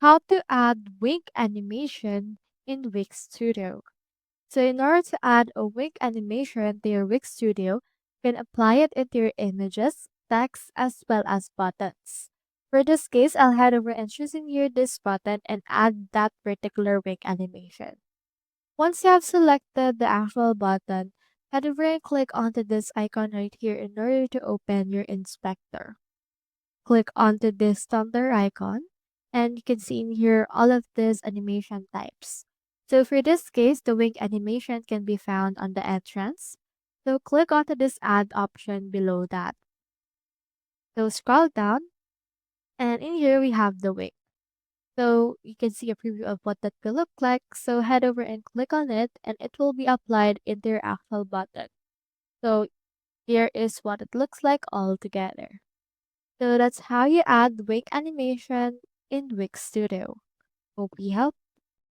How to add wink animation in Wix Studio. So in order to add a wink animation to your Wix Studio, you can apply it into your images, text, as well as buttons. For this case, I'll head over and choose in here this button and add that particular wink animation. Once you have selected the actual button, head over and click onto this icon right here in order to open your inspector. Click onto this thumbler icon and you can see in here all of these animation types. So for this case, the wink animation can be found on the entrance. So click onto this add option below that. So scroll down and in here we have the wink. So you can see a preview of what that will look like. So head over and click on it and it will be applied into your actual button. So here is what it looks like all together. So that's how you add wink animation in Wix Studio. Hope we helped.